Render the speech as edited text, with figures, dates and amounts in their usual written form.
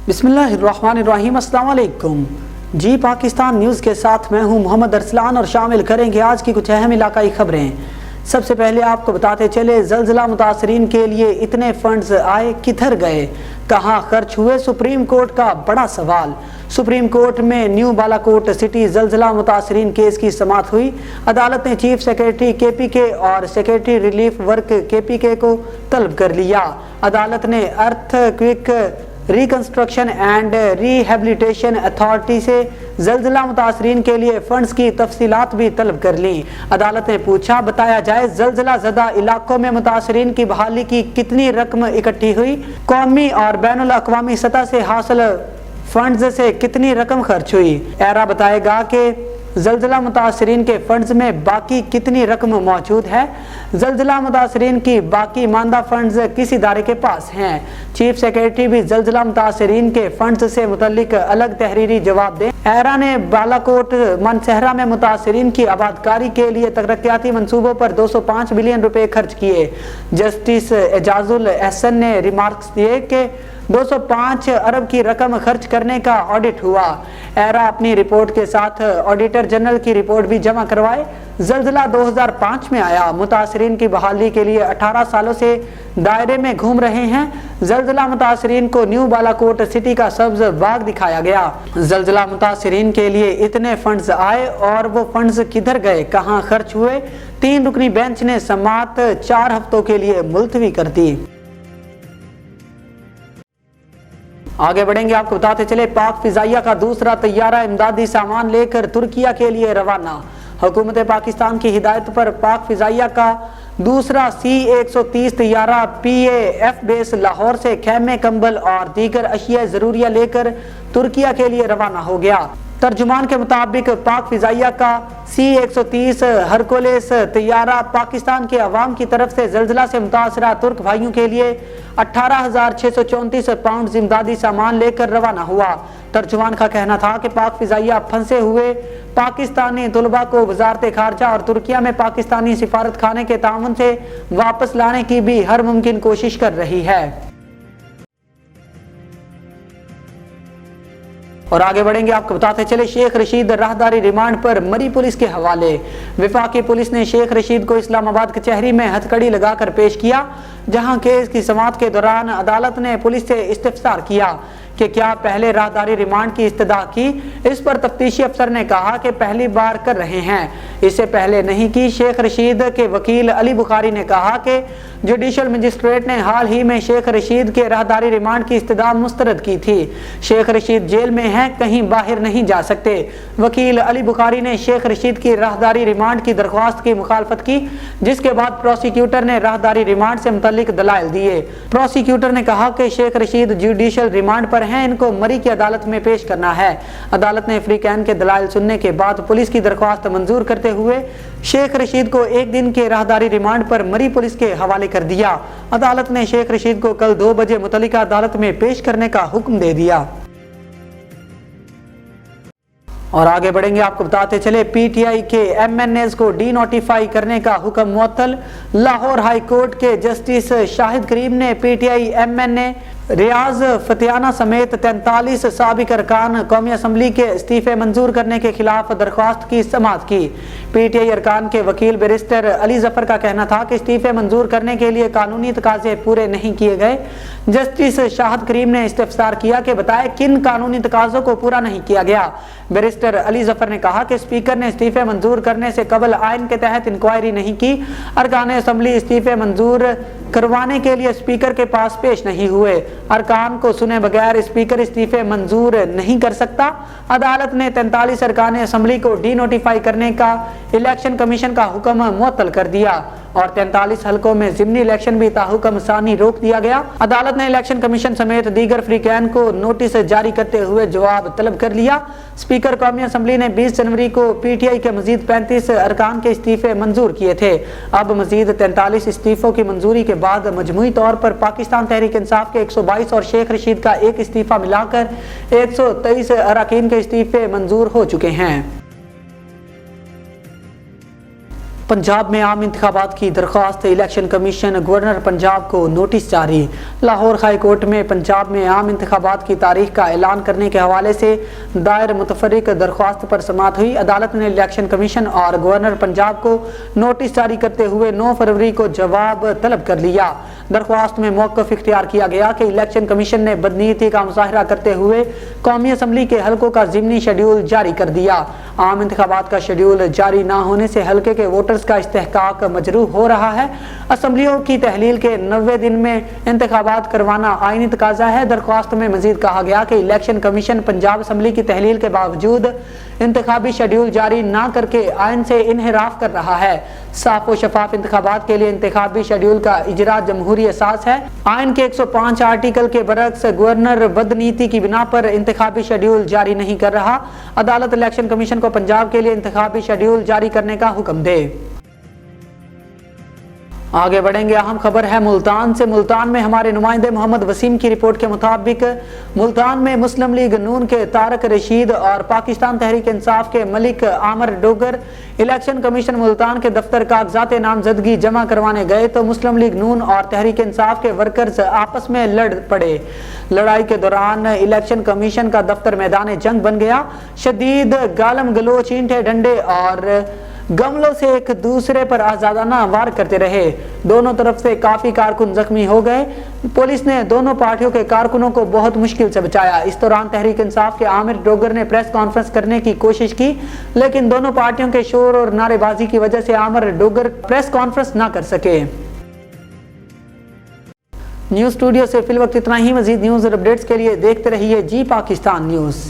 बिस्मिल्लाहिर्रहमानिर्रहीम, अस्सलाम वालेकुम। जी पाकिस्तान न्यूज़ के साथ मैं हूं मोहम्मद अरसलान और शामिल करेंगे आज की कुछ अहम इलाकाई खबरें। सबसे पहले आपको बताते चले, ज़लज़ला मुतासरीन के लिए इतने फंड्स आए, किधर गए, कहाँ खर्च हुए, सुप्रीम कोर्ट का बड़ा सवाल। सुप्रीम कोर्ट में न्यू बालाकोट सिटी ज़लज़ला मुतासरीन केस की समाअत हुई। अदालत ने चीफ सेक्रेटरी KPK और सेक्रेटरी रिलीफ वर्क KPK को तलब कर लिया। अदालत ने earthquake reconstruction and rehabilitation authority से ज़लज़ला मुतासरीन के लिए फंड्स की तफसीलात भी तलब कर ली। अदालत ने पूछा, बताया जाए ज़लज़ला ज़दा इलाकों में मुतासरीन की बहाली की कितनी रकम इकट्ठी हुई, कौमी और बैनुल अक़वामी सतह से हासिल फंड्स से कितनी रकम खर्च हुई। एरा बताएगा कि ज़लज़ला मुतासरीन के फंड्स में बाकी कितनी रकम मौजूद है। ज़लज़ला मुतासरीन की बाकी मानदा फंड्स किस इदारे के पास हैं। चीफ सेक्रेटरी भी ज़लज़ला मुतासरीन के फंड्स से मुतल्लिक अलग तहरीरी जवाब दें। एरा ने बालाकोट मनसहरा में मुतासरीन की आबादकारी के लिए तरक्याती मनसूबों पर 205 बिलियन रुपए खर्च किए। जस्टिस एजाजुल एहसन ने रिमार्क्स दिए कि 205 अरब की रकम खर्च करने का ऑडिट हुआ। एरा अपनी रिपोर्ट के साथ ऑडिटर जनरल की रिपोर्ट भी जमा करवाए। ज़लज़ला 2005 में आया, मुतासरीन की बहाली के लिए 18 सालों से दायरे में घूम रहे हैं। ज़लज़ला मुतासरीन को न्यू बालाकोट सिटी का सब्ज बाग दिखाया गया। ज़लज़ला मुतासरीन के लिए इतने फंड्स आए और वो फंड्स किधर गए, कहाँ खर्च हुए। 3 रुकनी बेंच ने समाअत 4 हफ्तों के लिए मुलतवी कर दी। आगे बढ़ेंगे, आपको बताते चले, पाक फिजाइया का दूसरा तैयारा इमदादी सामान लेकर तुर्किया के लिए रवाना। हुकूमत पाकिस्तान की हिदायत पर पाक फिजाइया का दूसरा C-130 तैयारा PAF बेस लाहौर से खैमे, कंबल और दीगर अशिया ज़रूरिया लेकर तुर्किया के लिए रवाना हो गया। तर्जुमान के मुताबिक पाक फिजाइया का C-130 हरकुलिस तैयारा पाकिस्तान के अवाम की तरफ से ज़लज़ला से मुतासरा तुर्क भाइयों के लिए 18,634 पाउंड इमदादी सामान लेकर रवाना हुआ। तर्जुमान का कहना था कि पाक फिजाइया फंसे हुए पाकिस्तानी तुलबा को वजारत खारजा और तुर्किया में पाकिस्तानी सिफारत खाने के ताउन से वापस लाने की भी हर मुमकिन कोशिश कर रही है। और आगे बढ़ेंगे, आपको बताते चले, शेख रशीद राहदारी रिमांड पर मरी पुलिस के हवाले। वफाकी पुलिस ने शेख रशीद को इस्लामाबाद कचहरी में हथकड़ी लगाकर पेश किया, जहां केस की समाअत के दौरान अदालत ने पुलिस से इस्तिफसार किया कि क्या पहले राहदारी रिमांड की इस्तदा की। इस पर तफ्तीशी अफसर ने कहा कि पहली बार कर रहे हैं, इससे पहले नहीं की। शेख रशीद के वकील अली बुखारी ने कहा कि जुडिशल मजिस्ट्रेट ने हाल ही में शेख रशीद के राहदारी रिमांड की इस्तदा मुस्तरद की थी। शेख रशीद जेल में हैं, कहीं बाहर नहीं जा सकते। वकील अली बुखारी ने शेख रशीद की राहदारी रिमांड की दरख्वास्त की मुखालफत की, जिसके बाद प्रोसिक्यूटर ने राहदारी रिमांड से मुतल्लिक दलाइल दिए। प्रोसिक्यूटर ने कहा कि शेख रशीद जुडिशल रिमांड पर हैं, इनको मरी की अदालत में पेश करना है। अदालत ने फ्रीकैन के दलाइल सुनने के बाद पुलिस की दरख्वास्त मंजूर करते हुए शेख रशीद को 1 दिन के राहदारी रिमांड पर मरी पुलिस के हवाले कर दिया। अदालत ने शेख रशीद को कल 2 बजे मुतल्लिका अदालत में पेश करने का हुक्म दे दिया। और आगे बढ़ेंगे, आपको बताते चले, PTI के MNAs को डीनोटिफाई करने का हुक्म मुअत्तल। लाहौर हाई कोर्ट के जस्टिस शाहिद करीम ने PTI MNA रियाज फतियाना समेत 43 साबिक अरकान कौमी असम्बली के इस्तीफे मंजूर करने के खिलाफ दरख्वास्त की समाअत की। PTI अरकान के वकील बैरिस्टर अली जफर का कहना था कि इस्तीफे मंजूर करने के लिए कानूनी तकाजे पूरे नहीं किए गए। जस्टिस शाहिद करीम ने इस्तिफसार किया कि बताए किन कानूनी तकाजों को पूरा नहीं किया गया। बैरिस्टर अली जफर ने कहा कि स्पीकर ने इस्तीफे मंजूर करने से कबल आइन के तहत इंक्वायरी नहीं की। अरकान असम्बली इस्तीफे मंजूर करवाने के लिए स्पीकर के पास पेश नहीं हुए। अरकान को सुने बगैर स्पीकर इस्तीफे मंजूर नहीं कर सकता। अदालत ने 43 अरकान असम्बली को डीनोटिफाई करने का इलेक्शन कमीशन का हुक्म मुअत्तल कर दिया और 43 हलकों में ज़िमनी इलेक्शन भी ताहुक्म सानी रोक दिया गया। अदालत ने इलेक्शन कमीशन समेत दीगर फ्रीकैन को नोटिस जारी करते हुए जवाब तलब कर लिया। स्पीकर कौमी असम्बली ने 20 जनवरी को PTI के मजीद 35 अरकान के इस्तीफे मंजूर किए थे। अब मजीद 43 इस्तीफों की मंजूरी के बाद मजमूई तौर पर पाकिस्तान तहरीक इंसाफ के 122 और शेख रशीद का 1 इस्तीफा मिलाकर 123 अरकान के इस्तीफे मंजूर हो चुके हैं। पंजाब में आम इंतखाबात की दरख्वास्त, इलेक्शन कमीशन, गवर्नर पंजाब को नोटिस जारी। लाहौर हाई कोर्ट में पंजाब में आम इंतखाबात की तारीख का ऐलान करने के हवाले से दायर मुतफर्रिक दरख्वास्त पर समाअत हुई। अदालत ने इलेक्शन कमीशन और गवर्नर पंजाब को नोटिस जारी करते हुए 9 फरवरी को जवाब तलब कर लिया। दरख्वास्त में मौक़िफ़ इख्तियार किया गया कि इलेक्शन कमीशन ने बदनीयती का मुजाहरा करते हुए कौमी असम्बली के हलकों का ज़िमनी शेड्यूल जारी कर दिया। आम इंतखाबात का शेड्यूल जारी न होने से हलके के वोटर्स का इस्तेहकाक मजरूह हो रहा है। असम्बलियों की तहलील के 90 दिन में इंतखाबात करवाना आईनी तकाजा है। दरख्वास्त में मजीद कहा गया कि इलेक्शन कमीशन पंजाब असम्बली की तहलील के बावजूद इंतखाबी शेड्यूल जारी न करके आइन से इनहिराफ कर रहा है। साफ व शफाफ इंतखाबात के लिए इंतखाबी शेड्यूल का इजरा जमहूरी असास है। आइन के 105 आर्टिकल के बरक्स गवर्नर बदनीति की बिना पर इंतखाबी शेड्यूल जारी नहीं कर रहा। अदालत इलेक्शन कमीशन को पंजाब के लिए इंतखाबी शेड्यूल जारी करने का हुक्म दे। आगे बढ़ेंगे, अहम खबर है मुल्तान से। मुल्तान में हमारे नुमाइंदे मोहम्मद वसीम की रिपोर्ट के मुताबिक मुल्तान में मुस्लिम लीग नून के तारक रशीद और पाकिस्तान तहरीक इंसाफ के मलिक आमर डोगर इलेक्शन कमीशन मुल्तान के दफ्तर कागजात नामजदगी जमा करवाने गए तो मुस्लिम लीग नून और तहरीक इंसाफ के वर्कर्स आपस में लड़ पड़े। लड़ाई के दौरान इलेक्शन कमीशन का दफ्तर मैदान जंग बन गया। शदीद गालम गलोच, ईंटें, डंडे और गमलों से एक दूसरे पर आजादाना वार करते रहे। दोनों तरफ से काफी कारकुन जख्मी हो गए। पुलिस ने दोनों पार्टियों के कारकुनों को बहुत मुश्किल से बचाया। इस दौरान तहरीक इंसाफ के आमिर डोगर ने प्रेस कॉन्फ्रेंस करने की कोशिश की, लेकिन दोनों पार्टियों के शोर और नारेबाजी की वजह से आमिर डोगर प्रेस कॉन्फ्रेंस न कर सके। न्यूज स्टूडियो से फिल वक्त इतना ही। मजीद न्यूज और अपडेट्स के लिए देखते रहिए जी पाकिस्तान न्यूज।